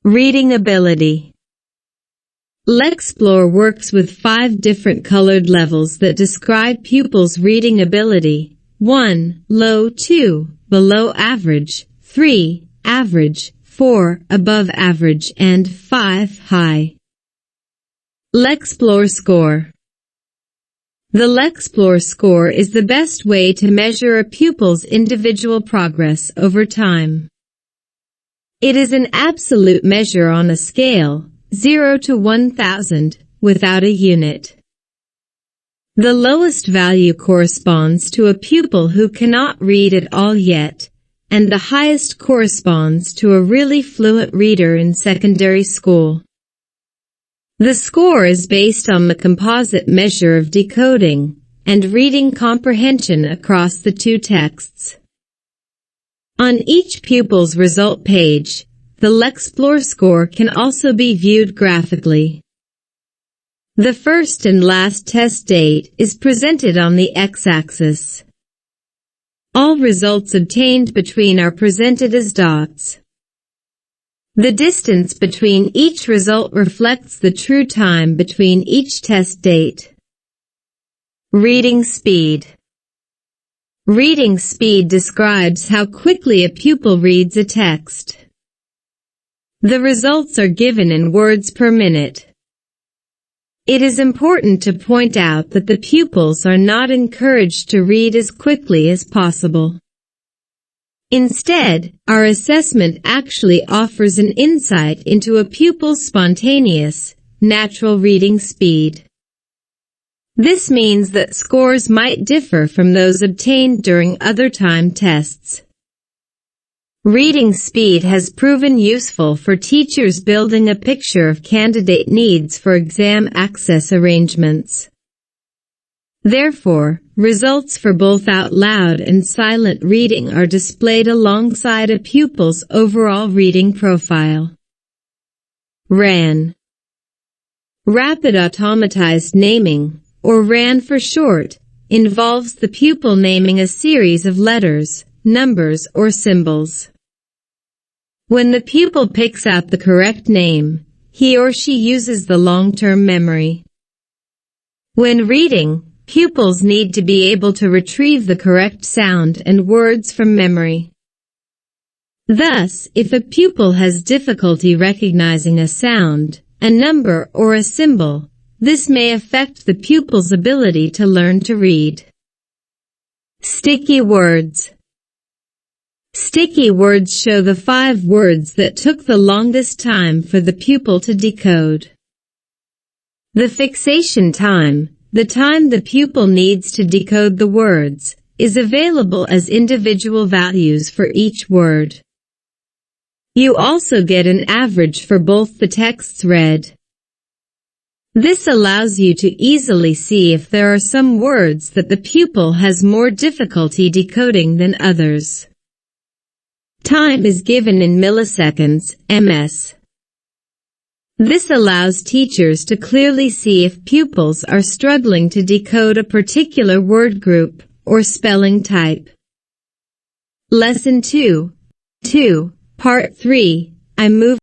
Reading ability. Lexplore works with 5 different colored levels that describe pupils' reading ability. 1. Low. 2. Below average. 3. Average. 4. Above average. And 5. High. Lexplore score. The Lexplore score is the best way to measure a pupil's individual progress over time. It is an absolute measure on a scale, 0 to 1000, without a unit. The lowest value corresponds to a pupil who cannot read at all yet, and the highest corresponds to a really fluent reader in secondary school. The score is based on the composite measure of decoding and reading comprehension across the 2 texts. On each pupil's result page, the Lexplore score can also be viewed graphically. The first and last test date is presented on the x-axis. All results obtained between are presented as dots. The distance between each result reflects the true time between each test date. Reading speed. Reading speed describes how quickly a pupil reads a text. The results are given in words per minute. It is important to point out that the pupils are not encouraged to read as quickly as possible. Instead, our assessment actually offers an insight into a pupil's spontaneous, natural reading speed. This means that scores might differ from those obtained during other time tests. Reading speed has proven useful for teachers building a picture of candidate needs for exam access arrangements. Therefore, results for both out loud and silent reading are displayed alongside a pupil's overall reading profile. RAN. Rapid automatized naming, or RAN for short, involves the pupil naming a series of letters, numbers, or symbols. When the pupil picks out the correct name, he or she uses the long-term memory. When reading, pupils need to be able to retrieve the correct sound and words from memory. Thus, if a pupil has difficulty recognizing a sound, a number, or a symbol, this may affect the pupil's ability to learn to read. Sticky words. Sticky words show the 5 words that took the longest time for the pupil to decode. The fixation time, the time the pupil needs to decode the words, is available as individual values for each word. You also get an average for both the texts read. This allows you to easily see if there are some words that the pupil has more difficulty decoding than others. Time is given in milliseconds, ms. This allows teachers to clearly see if pupils are struggling to decode a particular word group or spelling type. Lesson 2. Part 3. I move